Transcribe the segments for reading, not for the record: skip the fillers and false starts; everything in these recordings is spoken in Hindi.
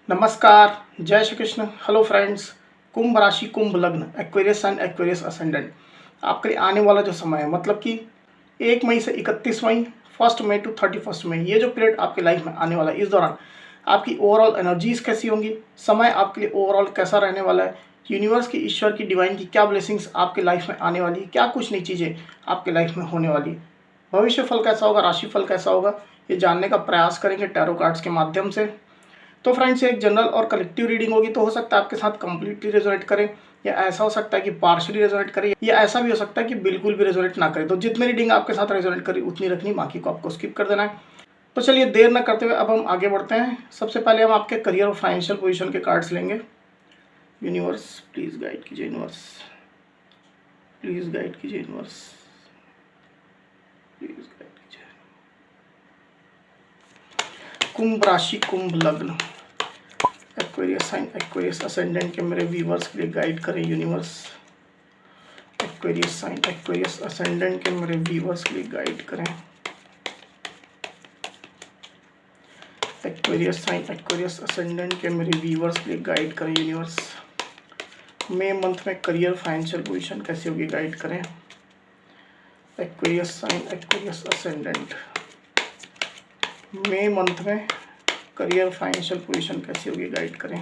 नमस्कार, जय श्री कृष्ण। Hello friends. कुंभ राशि, कुंभ लग्न, एक्वेरियस सन, एक्वेरियस असेंडेंट। आपके लिए आने वाला जो समय है मतलब कि 1 मई से 31 मई, 1 मई टू 31 मई, ये जो पीरियड आपके लाइफ में आने वाला है, इस दौरान आपकी ओवरऑल एनर्जीज कैसी होंगी, समय आपके लिए ओवरऑल कैसा रहने वाला है, यूनिवर्स की, ईश्वर की, डिवाइन की क्या ब्लेसिंग्स आपके लाइफ में आने वाली है, क्या कुछ नई चीज़ें आपके लाइफ में होने वाली है, भविष्य फल कैसा होगा, राशि फल कैसा होगा, ये जानने का प्रयास करेंगे टैरो कार्ड्स के माध्यम से। तो फ्रेंड्स, ये एक जनरल और कलेक्टिव रीडिंग होगी, तो हो सकता है आपके साथ कंप्लीटली रेजोनेट करे, या ऐसा हो सकता है कि पार्शियली रेजोनेट करे, या ऐसा भी हो सकता है कि बिल्कुल भी रेजोनेट ना करे। तो जितनी रीडिंग आपके साथ रेजोनेट करी उतनी रखनी, बाकी को आपको स्किप कर देना है। तो चलिए देर न करते हुए अब हम आगे बढ़ते हैं। सबसे पहले हम आपके करियर और फाइनेंशियल पोजिशन के कार्ड्स लेंगे। यूनिवर्स प्लीज गाइड कीजिए, यूनिवर्स प्लीज गाइड कीजिए, यूनिवर्स प्लीज गाइड कीजिए। कुंभ राशि, कुंभ लग्न, एक्वेरियस साइन, एक्वेरियस असेंडेंट के मेरे व्यूवर्स के लिए गाइड करें universe. Aquarius sign, Aquarius ascendant के मेरे व्यूवर्स के लिए गाइड करें। एक्वेरियस साइन, एक्वेरियस असेंडेंट के मेरे व्यूवर्स के लिए गाइड करें यूनिवर्स। मई मंथ में करियर, फाइनेंशियल पोजीशन कैसी होगी, गाइड करें। एक्वेरियस साइन, एक्वेरियस असेंडेंट, मई मंथ में करियर, फाइनेंशियल पोजीशन कैसी होगी, गाइड करें।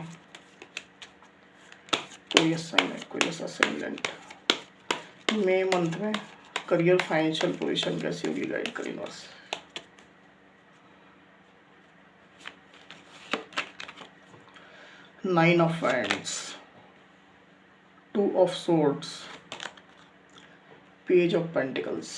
एक्वेरियस साइन, एक्वेरियस असेंडेंट, मई मंथ में करियर, फाइनेंशियल पोजीशन कैसी होगी, गाइड करें universe. Nine of wands, 2 of swords, page of pentacles.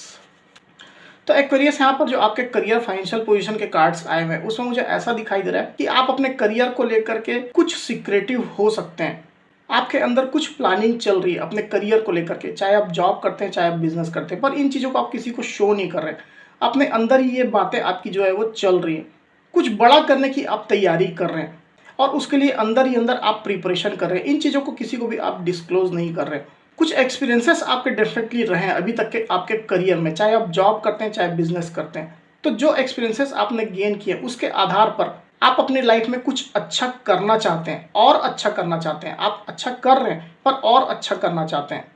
तो एक्वेरियस यहाँ पर जो आपके करियर, फाइनेंशियल पोजीशन के कार्ड्स आए हुए हैं, उसमें मुझे ऐसा दिखाई दे रहा है कि आप अपने करियर को लेकर के कुछ सीक्रेटिव हो सकते हैं। आपके अंदर कुछ प्लानिंग चल रही है अपने करियर को लेकर के, चाहे आप जॉब करते हैं, चाहे आप बिजनेस करते हैं, पर इन चीज़ों को आप किसी को शो नहीं कर रहे हैं। अपने अंदर ही ये बातें आपकी जो है वो चल रही है। कुछ बड़ा करने की आप तैयारी कर रहे हैं और उसके लिए अंदर ही अंदर आप प्रिपरेशन कर रहे हैं। इन चीज़ों को किसी को भी आप डिस्क्लोज नहीं कर रहे हैं। कुछ एक्सपीरियंसेस आपके डेफिनेटली रहे हैं अभी तक के आपके करियर में, चाहे आप जॉब करते हैं, चाहे बिजनेस करते हैं। तो जो एक्सपीरियंसेस आपने गेन किए, उसके आधार पर आप अपनी लाइफ में कुछ अच्छा करना चाहते हैं, और अच्छा करना चाहते हैं। आप अच्छा कर रहे हैं पर और अच्छा करना चाहते हैं।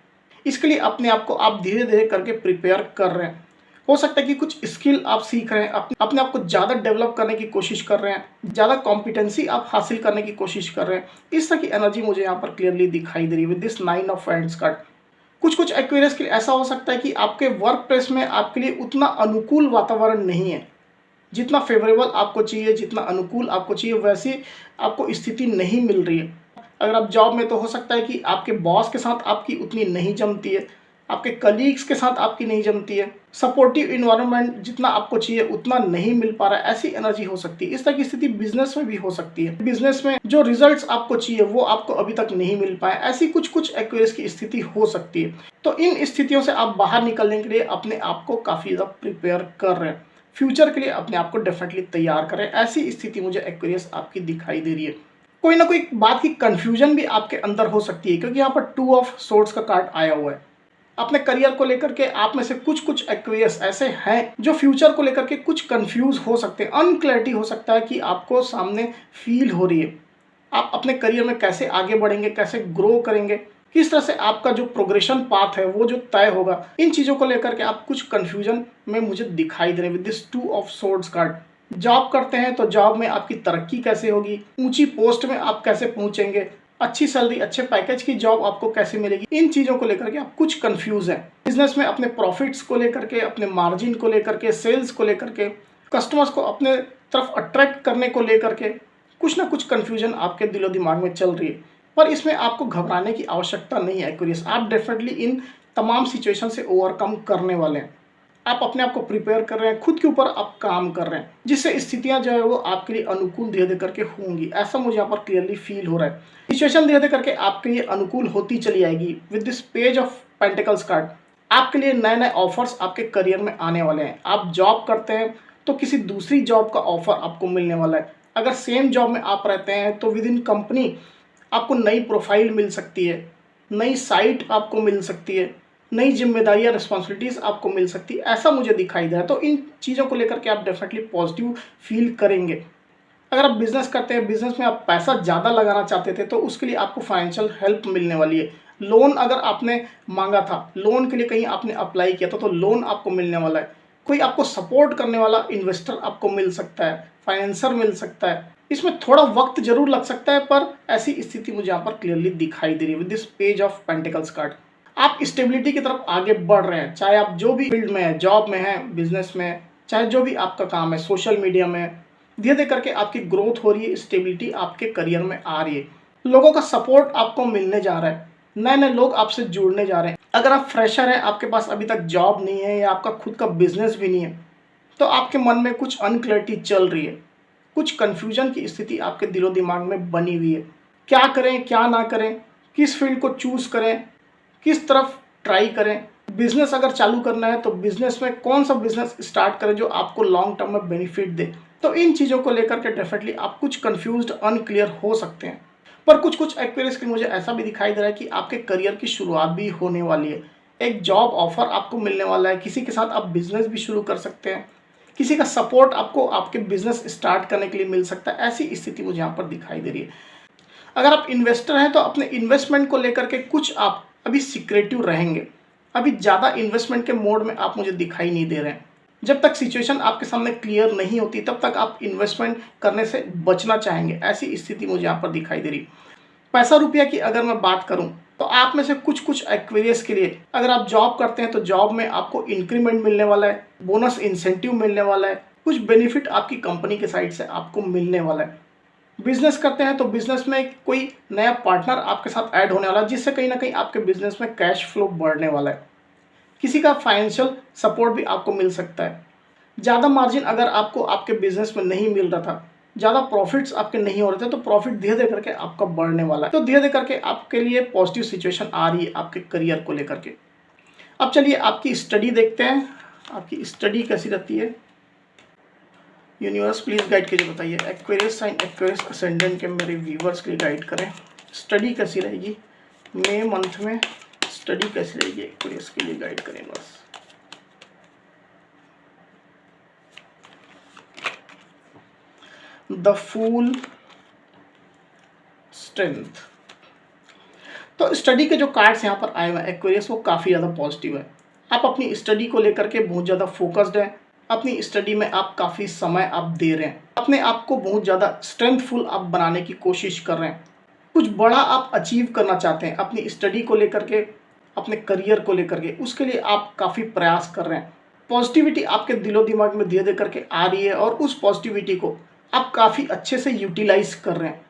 इसके लिए अपने आप को आप धीरे धीरे करके प्रिपेयर कर रहे हैं। हो सकता है कि कुछ स्किल आप सीख रहे हैं, अपने आप को ज़्यादा डेवलप करने की कोशिश कर रहे हैं, ज़्यादा कॉम्पिटेंसी आप हासिल करने की कोशिश कर रहे हैं। इस तरह की एनर्जी मुझे यहाँ पर क्लियरली दिखाई दे रही है with this 9 of wands card. कुछ कुछ एक्वेरियस के लिए ऐसा हो सकता है कि आपके वर्क प्लेस में आपके लिए उतना अनुकूल वातावरण नहीं है, जितना फेवरेबल आपको चाहिए, जितना अनुकूल आपको चाहिए, वैसी आपको स्थिति नहीं मिल रही है। अगर आप जॉब में, तो हो सकता है कि आपके बॉस के साथ आपकी उतनी नहीं जमती है, आपके कलीग्स के साथ आपकी नहीं जमती है, सपोर्टिव इन्वायरमेंट जितना आपको चाहिए उतना नहीं मिल पा रहा है, ऐसी एनर्जी हो सकती है। इस तरह की स्थिति बिजनेस में भी हो सकती है। बिजनेस में जो रिजल्ट्स आपको चाहिए वो आपको अभी तक नहीं मिल पाए, ऐसी कुछ कुछ एक्वेरियस की स्थिति हो सकती है। तो इन स्थितियों से आप बाहर निकलने के लिए अपने आप को काफ़ी ज़्यादा प्रिपेयर कर रहे हैं। फ्यूचर के लिए अपने आप को डेफिनेटली तैयार करें, ऐसी स्थिति मुझे एक्वेरियस आपकी दिखाई दे रही है। कोई ना कोई बात की कंफ्यूजन भी आपके अंदर हो सकती है, क्योंकि यहाँ पर 2 ऑफ सोर्ड्स का कार्ड आया हुआ है। अपने करियर को लेकर के आप में से कुछ कुछ एक्वेरियस ऐसे हैं जो फ्यूचर को लेकर के कुछ कंफ्यूज हो सकते हैं। अनक्लैरिटी हो सकता है कि आपको सामने फील हो रही है। आप अपने करियर में कैसे आगे बढ़ेंगे, कैसे ग्रो करेंगे, किस तरह से आपका जो प्रोग्रेशन पाथ है वो जो तय होगा, इन चीज़ों को लेकर के आप कुछ कंफ्यूजन में मुझे दिखाई दे रहे हैं with this 2 of swords card. Job करते हैं तो जॉब में आपकी तरक्की कैसे होगी, ऊंची पोस्ट में आप कैसे पहुंचेंगे, अच्छी सैलरी, अच्छे पैकेज की जॉब आपको कैसे मिलेगी, इन चीज़ों को लेकर के आप कुछ कंफ्यूज हैं। बिजनेस में अपने प्रॉफिट्स को लेकर के, अपने मार्जिन को लेकर के, सेल्स को लेकर के, कस्टमर्स को अपने तरफ अट्रैक्ट करने को लेकर के कुछ ना कुछ कंफ्यूजन आपके दिलो दिमाग में चल रही है। पर इसमें आपको घबराने की आवश्यकता नहीं है एक्वेरियस। आप डेफिनेटली इन तमाम सिचुएशन से ओवरकम करने वाले हैं। आप अपने आप को प्रिपेयर कर रहे हैं, खुद के ऊपर आप काम कर रहे हैं, जिससे स्थितियां जो है वो आपके लिए अनुकूल धीरे धीरे करके होंगी, ऐसा मुझे यहाँ पर क्लियरली फील हो रहा है। सिचुएशन धीरे धीरे करके आपके लिए अनुकूल होती चली आएगी with this page of pentacles card. आपके लिए नए नए ऑफर्स आपके करियर में आने वाले हैं। आप जॉब करते हैं तो किसी दूसरी जॉब का ऑफर आपको मिलने वाला है। अगर सेम जॉब में आप रहते हैं तो विद इन कंपनी आपको नई प्रोफाइल मिल सकती है, नई साइट आपको मिल सकती है, नई जिम्मेदारियां, रिस्पॉन्सिबिलिटीज आपको मिल सकती है, ऐसा मुझे दिखाई दे रहा है। तो इन चीज़ों को लेकर के आप डेफिनेटली पॉजिटिव फील करेंगे। अगर आप बिजनेस करते हैं, बिजनेस में आप पैसा ज़्यादा लगाना चाहते थे, तो उसके लिए आपको फाइनेंशियल हेल्प मिलने वाली है। लोन अगर आपने मांगा था, लोन के लिए कहीं आपने अप्लाई किया था, तो लोन आपको मिलने वाला है। कोई आपको सपोर्ट करने वाला इन्वेस्टर आपको मिल सकता है, फाइनेंसर मिल सकता है। इसमें थोड़ा वक्त जरूर लग सकता है, पर ऐसी स्थिति मुझे यहाँ पर क्लियरली दिखाई दे रही है with this page of pentacles card. आप स्टेबिलिटी की तरफ आगे बढ़ रहे हैं, चाहे आप जो भी फील्ड में है, जॉब में है, बिजनेस में, चाहे जो भी आपका काम है, सोशल मीडिया में, धीरे धीरे करके आपकी ग्रोथ हो रही है, स्टेबिलिटी आपके करियर में आ रही है, लोगों का सपोर्ट आपको मिलने जा रहा है, नए नए लोग आपसे जुड़ने जा रहे हैं। अगर आप फ्रेशर हैं, आपके पास अभी तक जॉब नहीं है या आपका खुद का बिजनेस भी नहीं है, तो आपके मन में कुछ अनक्लैरिटी चल रही है, कुछ कंफ्यूजन की स्थिति आपके दिलो दिमाग में बनी हुई है। क्या करें, क्या ना करें, किस फील्ड को चूज करें, किस तरफ ट्राई करें, बिजनेस अगर चालू करना है तो बिजनेस में कौन सा बिजनेस स्टार्ट करें जो आपको लॉन्ग टर्म में बेनिफिट दे। तो इन चीज़ों को लेकर के डेफिनेटली आप कुछ कंफ्यूज्ड, अनक्लियर हो सकते हैं। पर कुछ कुछ एक्सपीरियंस के मुझे ऐसा भी दिखाई दे रहा है कि आपके करियर की शुरुआत भी होने वाली है। एक जॉब ऑफर आपको मिलने वाला है, किसी के साथ आप बिजनेस भी शुरू कर सकते हैं, किसी का सपोर्ट आपको आपके बिजनेस स्टार्ट करने के लिए मिल सकता है। ऐसी स्थिति मुझे यहाँ पर दिखाई दे रही है। अगर आप इन्वेस्टर हैं तो अपने इन्वेस्टमेंट को लेकर के कुछ आप अभी सिक्रेटिव रहेंगे। अभी ज़्यादा इन्वेस्टमेंट के मोड में आप मुझे दिखाई नहीं दे रहे हैं। जब तक सिचुएशन आपके सामने क्लियर नहीं होती, तब तक आप इन्वेस्टमेंट करने से बचना चाहेंगे। ऐसी स्थिति मुझे यहाँ पर दिखाई दे रही। पैसा रुपया की अगर मैं बात करूं, तो आप में से कुछ कुछ एक्वेरियस के लिए, अगर आप जॉब करते हैं तो जॉब में आपको इंक्रीमेंट मिलने वाला है, बोनस इंसेंटिव मिलने वाला है, कुछ बेनिफिट आपकी कंपनी के साइड से आपको मिलने वाला है। बिजनेस करते हैं तो बिजनेस में कोई नया पार्टनर आपके साथ ऐड होने वाला है, जिससे कहीं ना कहीं आपके बिजनेस में कैश फ्लो बढ़ने वाला है। किसी का फाइनेंशियल सपोर्ट भी आपको मिल सकता है। ज़्यादा मार्जिन अगर आपको आपके बिजनेस में नहीं मिल रहा था, ज़्यादा प्रॉफिट्स आपके नहीं हो रहे थे, तो प्रॉफिट धीरे धीरे करके आपका बढ़ने वाला है। तो धीरे धीरे करके आपके लिए पॉजिटिव सिचुएशन आ रही है आपके करियर को लेकर के। अब चलिए आपकी स्टडी देखते हैं, आपकी स्टडी कैसी रहती है। यूनिवर्स प्लीज गाइड कीजिए, बताइए एक्वेरियस साइन, एक्वेरियस असेंडेंट के मेरे व्यूवर्स के लिए गाइड करें। स्टडी कैसी रहेगी मई मंथ में, स्टडी कैसी रहेगी एक्वेरियस के लिए गाइड करें बस। The fool, strength. तो स्टडी के जो कार्ड्स यहाँ पर आए हुए हैं एक्वेरियस, वो काफ़ी ज़्यादा पॉजिटिव है। आप अपनी स्टडी को लेकर के बहुत ज़्यादा फोकस्ड हैं, अपनी स्टडी में आप काफ़ी समय आप दे रहे हैं, अपने आप को बहुत ज़्यादा स्ट्रेंथफुल आप बनाने की कोशिश कर रहे हैं, कुछ बड़ा आप अचीव करना चाहते हैं अपनी स्टडी को लेकर के, अपने करियर को लेकर के, उसके लिए आप काफ़ी प्रयास कर रहे हैं। पॉजिटिविटी आपके दिलो दिमाग में धीरे धीरे करके आ रही है, और उस पॉजिटिविटी को आप काफ़ी अच्छे से यूटिलाइज कर रहे हैं।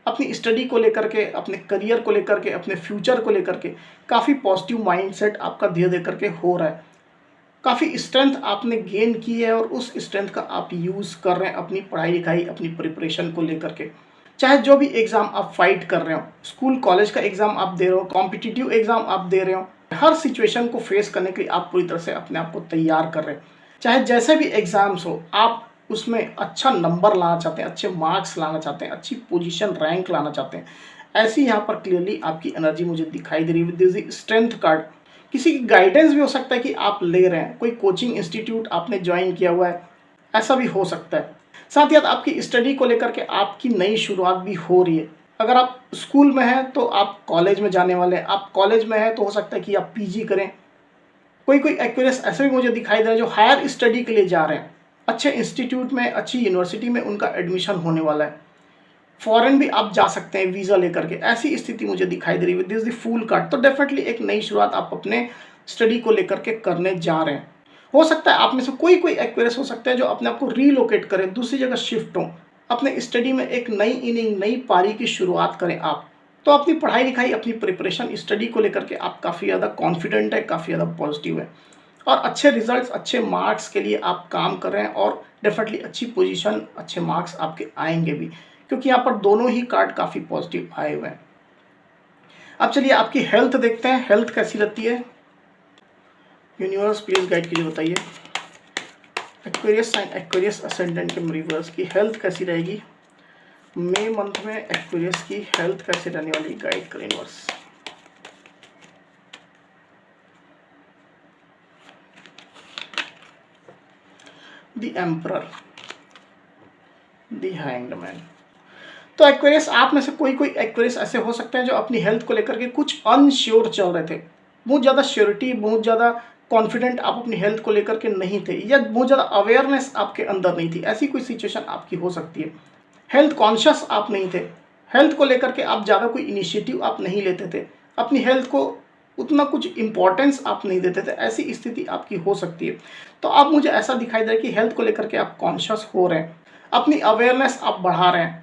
अपनी स्टडी को लेकर के, अपने करियर को लेकर के, अपने फ्यूचर को लेकर के काफ़ी पॉजिटिव माइंडसेट आपका धीरे धीरे करके हो रहा है। काफ़ी स्ट्रेंथ आपने गेन की है, और उस स्ट्रेंथ का आप यूज़ कर रहे हैं अपनी पढ़ाई लिखाई, अपनी प्रिपरेशन को लेकर के। चाहे जो भी एग्ज़ाम आप फाइट कर रहे हो, स्कूल कॉलेज का एग्ज़ाम आप दे रहे हो, कॉम्पिटिटिव एग्ज़ाम आप दे रहे हो, हर सिचुएशन को फेस करने के लिए आप पूरी तरह से अपने आप को तैयार कर रहे हैं। चाहे जैसे भी एग्ज़ाम्स हो, आप उसमें अच्छा नंबर लाना चाहते हैं, अच्छे मार्क्स लाना चाहते हैं, अच्छी पोजीशन रैंक लाना चाहते हैं। ऐसी यहाँ पर क्लियरली आपकी एनर्जी मुझे दिखाई दे रही है विद दिस स्ट्रेंथ कार्ड। किसी की गाइडेंस भी हो सकता है कि आप ले रहे हैं, कोई कोचिंग इंस्टीट्यूट आपने ज्वाइन किया हुआ है, ऐसा भी हो सकता है। साथ ही साथ आपकी स्टडी को लेकर के आपकी नई शुरुआत भी हो रही है। अगर आप स्कूल में हैं तो आप कॉलेज में जाने वाले हैं, आप कॉलेज में हैं तो हो सकता है कि आप पीजी करें। कोई कोई एक्सपीरियंस ऐसे भी मुझे दिखाई दे रहा है जो हायर स्टडी के लिए जा रहे हैं, अच्छे इंस्टीट्यूट में, अच्छी यूनिवर्सिटी में उनका एडमिशन होने वाला है। फॉरेन भी आप जा सकते हैं वीज़ा लेकर के, ऐसी स्थिति मुझे दिखाई दे रही है। दिस द फूल कार्ड, तो डेफिनेटली एक नई शुरुआत आप अपने स्टडी को लेकर के करने जा रहे हैं। हो सकता है आप में से कोई कोई एक्वेरियस हो सकता है जो अपने आप को रीलोकेट करें, दूसरी जगह शिफ्ट हो, अपने स्टडी में एक नई इनिंग, नई पारी की शुरुआत करें आप। तो अपनी पढ़ाई लिखाई, अपनी प्रिपरेशन, स्टडी को लेकर के आप काफ़ी ज़्यादा कॉन्फिडेंट है, काफ़ी ज़्यादा पॉजिटिव है, और अच्छे रिजल्ट्स, अच्छे मार्क्स के लिए आप काम कर रहे हैं, और डेफिनेटली अच्छी पोजीशन, अच्छे मार्क्स आपके आएंगे भी, क्योंकि यहाँ पर दोनों ही कार्ड काफ़ी पॉजिटिव आए हुए हैं। अब चलिए आपकी हेल्थ देखते हैं, हेल्थ कैसी रहती है। यूनिवर्स प्लीज गाइड कीजिए, बताइए एक्वेरियस साइन, एक्वेरियस असेंडेंट के रिवर्स की हेल्थ कैसी रहेगी मई मंथ में। एक्वेरियस की हेल्थ कैसे रहने वाली, गाइड करें universe. The emperor, the hanged man. तो एक्वेरियस, आप में से कोई कोई एक्वेरियस ऐसे हो सकते हैं जो अपनी हेल्थ को लेकर के कुछ अनश्योर चल रहे थे, बहुत ज़्यादा श्योरिटी, बहुत ज़्यादा कॉन्फिडेंट आप अपनी हेल्थ को लेकर के नहीं थे, या बहुत ज़्यादा अवेयरनेस आपके अंदर नहीं थी। ऐसी कोई सिचुएशन आपकी हो सकती है। हेल्थ कॉन्शियस आप नहीं थे, हेल्थ को लेकर के आप ज़्यादा कोई इनिशिएटिव आप नहीं लेते थे, अपनी हेल्थ को उतना कुछ इंपॉर्टेंस आप नहीं देते थे। ऐसी स्थिति आपकी हो सकती है। तो अब मुझे ऐसा दिखाई दे रहा है कि हेल्थ को लेकर के आप कॉन्शियस हो रहे हैं, अपनी अवेयरनेस आप बढ़ा रहे हैं।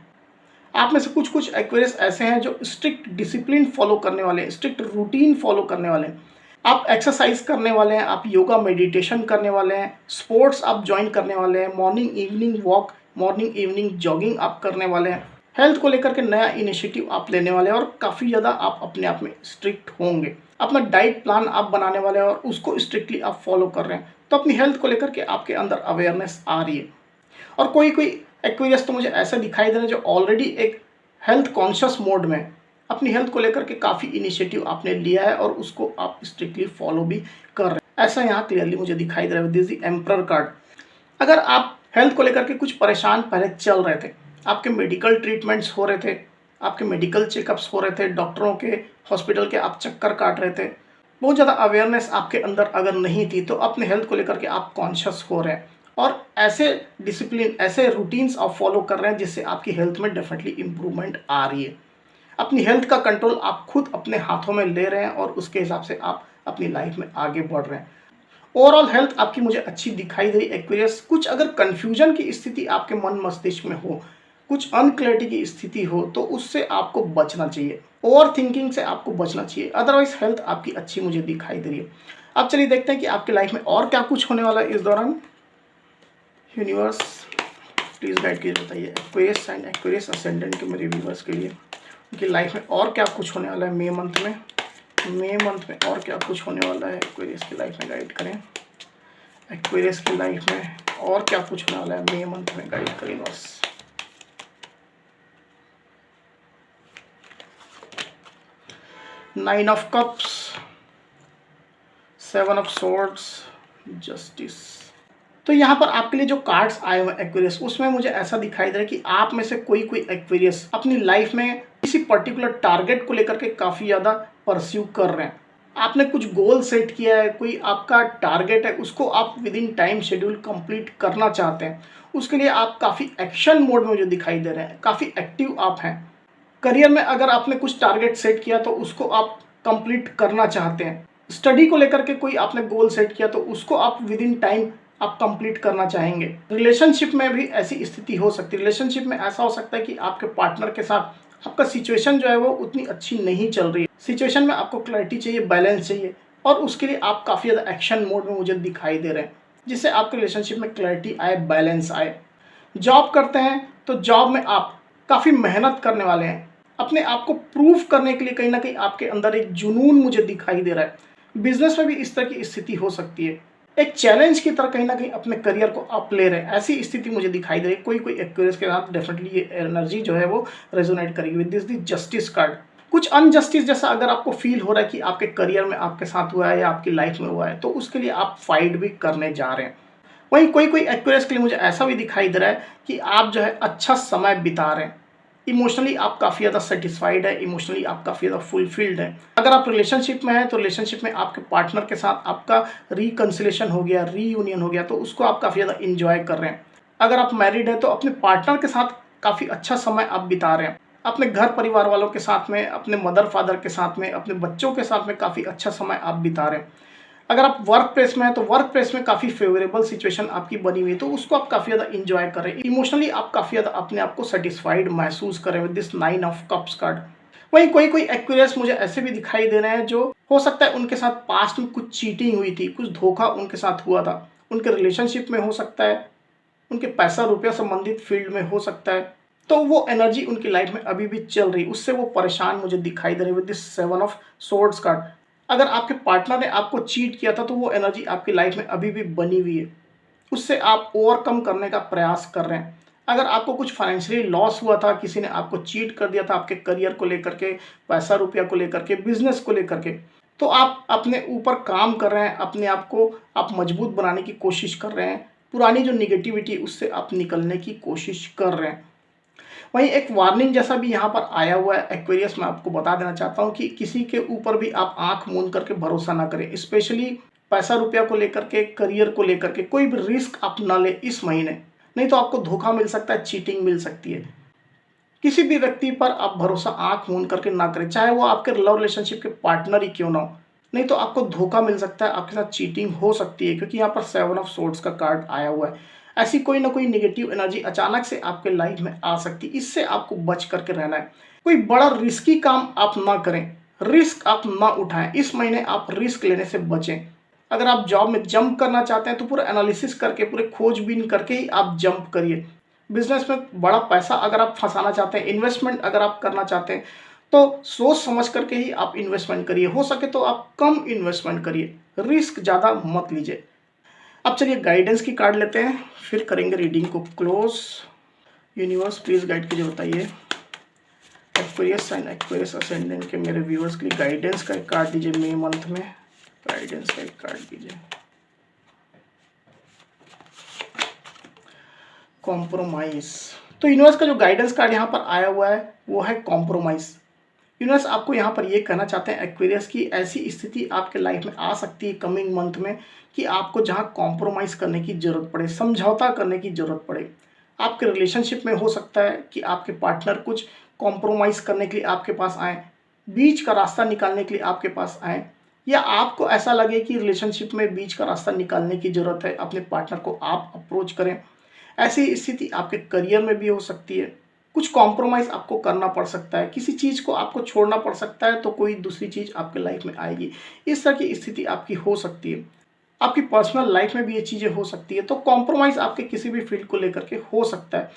आप में से कुछ कुछ एक्वेरियस ऐसे हैं जो स्ट्रिक्ट डिसिप्लिन फॉलो करने वाले हैं, स्ट्रिक्ट रूटीन फॉलो करने वाले हैं। आप एक्सरसाइज करने वाले हैं, आप योगा मेडिटेशन करने वाले हैं, स्पोर्ट्स आप ज्वाइन करने वाले हैं, morning evening walk, morning evening jogging आप करने वाले हैं। हेल्थ को लेकर के नया इनिशिएटिव आप लेने वाले हैं और काफ़ी ज़्यादा आप अपने आप में स्ट्रिक्ट होंगे। अपना डाइट प्लान आप बनाने वाले हैं और उसको स्ट्रिक्टली आप फॉलो कर रहे हैं। तो अपनी हेल्थ को लेकर के आपके अंदर अवेयरनेस आ रही है। और कोई कोई एक्वेरियस तो मुझे ऐसा दिखाई दे रहा है जो ऑलरेडी एक हेल्थ कॉन्शियस मोड में अपनी हेल्थ को लेकर के काफ़ी इनिशिएटिव आपने लिया है और उसको आप स्ट्रिक्टली फॉलो भी कर रहे हैं। ऐसा यहाँ क्लियरली मुझे दिखाई दे रहा है। This is emperor card. अगर आप हेल्थ को लेकर के कुछ परेशान पहले चल रहे थे, आपके मेडिकल ट्रीटमेंट्स हो रहे थे, आपके मेडिकल चेकअप्स हो रहे थे, डॉक्टरों के, हॉस्पिटल के आप चक्कर काट रहे थे, बहुत ज़्यादा अवेयरनेस आपके अंदर अगर नहीं थी, तो अपने हेल्थ को लेकर के आप कॉन्शियस हो रहे हैं और ऐसे डिसिप्लिन, ऐसे रूटीन्स आप फॉलो कर रहे हैं जिससे आपकी हेल्थ में डेफिनेटली इम्प्रूवमेंट आ रही है। अपनी हेल्थ का कंट्रोल आप खुद अपने हाथों में ले रहे हैं और उसके हिसाब से आप अपनी लाइफ में आगे बढ़ रहे हैं। ओवरऑल हेल्थ आपकी मुझे अच्छी दिखाई दे रही एक्वेरियस। कुछ अगर कन्फ्यूजन की स्थिति आपके मन मस्तिष्क में हो, कुछ अनक्लैरिटी की स्थिति हो, तो उससे आपको बचना चाहिए, ओवर थिंकिंग से आपको बचना चाहिए। अदरवाइज हेल्थ आपकी अच्छी मुझे दिखाई दे रही है। अब चलिए देखते हैं कि आपकी लाइफ में और क्या कुछ होने वाला है इस दौरान। यूनिवर्स प्लीज़ गाइड कीजिए, बताइए एक्वेरियस एंड एक्वेरियस असेंडेंट के मेरे व्यूवर्स के लिए उनकी लाइफ में और क्या कुछ होने वाला है मई मंथ में। मई मंथ में और क्या कुछ होने वाला है एक्वेरियस की लाइफ में, गाइड करें। एक्वेरियस की लाइफ में और क्या कुछ होने वाला है मई मंथ में, गाइड करें बस। Nine of cups, seven of swords, justice. तो यहाँ पर आपके लिए जो कार्ड्स आए हुए एक्वेरियस, उसमें मुझे ऐसा दिखाई दे रहा है कि आप में से कोई कोई एक्वेरियस अपनी लाइफ में किसी पर्टिकुलर टारगेट को लेकर के काफ़ी ज़्यादा परस्यू कर रहे हैं। आपने कुछ गोल सेट किया है, कोई आपका टारगेट है, उसको आप with in time schedule complete करना चाहते हैं। उसके लिए आप काफ़ी एक्शन मोड में मुझे दिखाई दे रहे हैं, काफ़ी एक्टिव आप हैं। करियर में अगर आपने कुछ टारगेट सेट किया तो उसको आप कंप्लीट करना चाहते हैं। स्टडी को लेकर के कोई आपने गोल सेट किया तो उसको आप विद इन टाइम आप कंप्लीट करना चाहेंगे। रिलेशनशिप में भी ऐसी स्थिति हो सकती है। रिलेशनशिप में ऐसा हो सकता है कि आपके पार्टनर के साथ आपका सिचुएशन जो है वो उतनी अच्छी नहीं चल रही है। सिचुएशन में आपको क्लैरिटी चाहिए, बैलेंस चाहिए, और उसके लिए आप काफ़ी ज़्यादा एक्शन मोड में मुझे दिखाई दे रहे हैं, जिससे आपके रिलेशनशिप में क्लैरिटी आए, बैलेंस आए। जॉब करते हैं तो जॉब में आप काफ़ी मेहनत करने वाले हैं, अपने आप को प्रूव करने के लिए कहीं ना कहीं आपके अंदर एक जुनून मुझे दिखाई दे रहा है। बिजनेस में भी इस तरह की स्थिति हो सकती है, एक चैलेंज की तरह कहीं ना कहीं अपने करियर को आप ले रहे हैं, ऐसी स्थिति मुझे दिखाई दे रही है। कोई कोई एक्वेरियस के साथ डेफिनेटली ये एनर्जी जो है वो रेजोनेट करेगी with this the justice card. कुछ अनजस्टिस जैसा अगर आपको फील हो रहा है कि आपके करियर में आपके साथ हुआ है या आपकी लाइफ में हुआ है, तो उसके लिए आप फाइट भी करने जा रहे हैं। वहीं कोई कोई एक्वेरियस के लिए मुझे ऐसा भी दिखाई दे रहा है कि आप जो है अच्छा समय बिता रहे हैं। इमोशनली आप काफ़ी ज़्यादा सेटिस्फाइड है, इमोशनली आप काफ़ी ज़्यादा फुलफिल्ड है। अगर आप रिलेशनशिप में हैं तो रिलेशनशिप में आपके पार्टनर के साथ आपका रिकन्सिलेशन हो गया, रीयूनियन हो गया, तो उसको आप काफ़ी ज़्यादा इंजॉय कर रहे हैं। अगर आप मैरिड हैं तो अपने पार्टनर के साथ काफ़ी अच्छा समय आप बिता रहे हैं। अपने घर परिवार वालों के साथ में, अपने मदर फादर के साथ में, अपने बच्चों के साथ में काफ़ी अच्छा समय आप बिता रहे हैं। अगर आप वर्क प्लेस में हैं तो वर्क प्लेस में काफ़ी फेवरेबल सिचुएशन आपकी बनी हुई है, तो उसको आप काफ़ी ज़्यादा इंजॉय करें। इमोशनली आप काफ़ी ज़्यादा अपने आप को सेटिस्फाइड महसूस करें with this nine of cups card. वहीं कोई कोई एक्वेरियस मुझे ऐसे भी दिखाई दे रहे हैं जो हो सकता है उनके साथ पास्ट में कुछ चीटिंग हुई थी, कुछ धोखा उनके साथ हुआ था, उनके रिलेशनशिप में हो सकता है, उनके पैसा रुपया संबंधित फील्ड में हो सकता है, तो वो एनर्जी उनकी लाइफ में अभी भी चल रही, उससे वो परेशान मुझे दिखाई दे रही with this seven of swords card. अगर आपके पार्टनर ने आपको चीट किया था तो वो एनर्जी आपकी लाइफ में अभी भी बनी हुई है, उससे आप ओवरकम करने का प्रयास कर रहे हैं। अगर आपको कुछ फाइनेंशियली लॉस हुआ था, किसी ने आपको चीट कर दिया था आपके करियर को लेकर के, पैसा रुपया को लेकर के, बिजनेस को लेकर के, तो आप अपने ऊपर काम कर रहे हैं, अपने आप को आप मजबूत बनाने की कोशिश कर रहे हैं, पुरानी जो निगेटिविटी उससे आप निकलने की कोशिश कर रहे हैं। वहीं एक वार्निंग जैसा भी यहाँ पर आया हुआ है एक्वेरियस, मैं आपको बता देना चाहता हूँ कि किसी के ऊपर भी आप आंख मूंद करके भरोसा ना करें, स्पेशली पैसा रुपया को लेकर के, करियर को लेकर के कोई भी रिस्क आप ना ले इस महीने, नहीं तो आपको धोखा मिल सकता है, चीटिंग मिल सकती है। किसी भी व्यक्ति पर आप भरोसा आंख मूंद करके ना करें, चाहे वो आपके लव रिलेशनशिप के पार्टनर ही क्यों ना हो, नहीं तो आपको धोखा मिल सकता है, आपके साथ चीटिंग हो सकती है, क्योंकि यहाँ पर 7 ऑफ सोर्ड्स का कार्ड आया हुआ है। ऐसी कोई ना कोई नेगेटिव एनर्जी अचानक से आपके लाइफ में आ सकती है, इससे आपको बच करके रहना है। कोई बड़ा रिस्की काम आप ना करें, रिस्क आप ना उठाएं, इस महीने आप रिस्क लेने से बचें। अगर आप जॉब में जंप करना चाहते हैं तो पूरा एनालिसिस करके, पूरे खोजबीन करके ही आप जंप करिए। बिजनेस में बड़ा पैसा अगर आप फंसाना चाहते हैं, इन्वेस्टमेंट अगर आप करना चाहते हैं, तो सोच समझ करके ही आप इन्वेस्टमेंट करिए। हो सके तो आप कम इन्वेस्टमेंट करिए, रिस्क ज़्यादा मत लीजिए। अब चलिए गाइडेंस की कार्ड लेते हैं, फिर करेंगे रीडिंग को क्लोज। यूनिवर्स प्लीज गाइड कीजिए, बताइए एक्वेरियस एंड एक्वेरियस असेंडेंट के मेरे व्यूअर्स के लिए गाइडेंस का एक कार्ड दीजिए। मई मंथ में गाइडेंस का एक कार्ड दीजिए। कॉम्प्रोमाइज। तो यूनिवर्स का जो गाइडेंस कार्ड यहाँ पर आया हुआ है वो है कॉम्प्रोमाइज। यूनिवर्स आपको यहाँ पर ये कहना चाहते हैं एक्वेरियस की ऐसी स्थिति आपके लाइफ में आ सकती है कमिंग मंथ में कि आपको जहाँ कॉम्प्रोमाइज़ करने की ज़रूरत पड़े, समझौता करने की ज़रूरत पड़े। आपके रिलेशनशिप में हो सकता है कि आपके पार्टनर कुछ कॉम्प्रोमाइज़ करने के लिए आपके पास आए, बीच का रास्ता निकालने के लिए आपके पास आए, या आपको ऐसा लगे कि रिलेशनशिप में बीच का रास्ता निकालने की ज़रूरत है, अपने पार्टनर को आप अप्रोच करें। ऐसी स्थिति आपके करियर में भी हो सकती है। कुछ कॉम्प्रोमाइज़ आपको करना पड़ सकता है, किसी चीज़ को आपको छोड़ना पड़ सकता है, तो कोई दूसरी चीज़ आपके लाइफ में आएगी। इस तरह की स्थिति आपकी हो सकती है। आपकी पर्सनल लाइफ में भी ये चीज़ें हो सकती है। तो कॉम्प्रोमाइज़ आपके किसी भी फील्ड को लेकर के हो सकता है।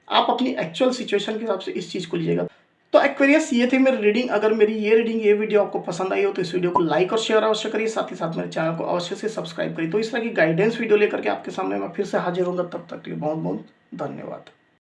आप अपनी एक्चुअल सिचुएशन के हिसाब से इस चीज़ को लीजिएगा। तो एक्वेरियस ये थी मेरी रीडिंग। अगर मेरी ये वीडियो आपको पसंद आई हो तो इस वीडियो को लाइक और शेयर अवश्य करिए, साथ ही साथ मेरे चैनल को अवश्य से सब्सक्राइब करिए। तो इस तरह की गाइडेंस वीडियो लेकर के आपके सामने मैं फिर से हाजिर होऊंगा। तब तक के लिए बहुत बहुत धन्यवाद।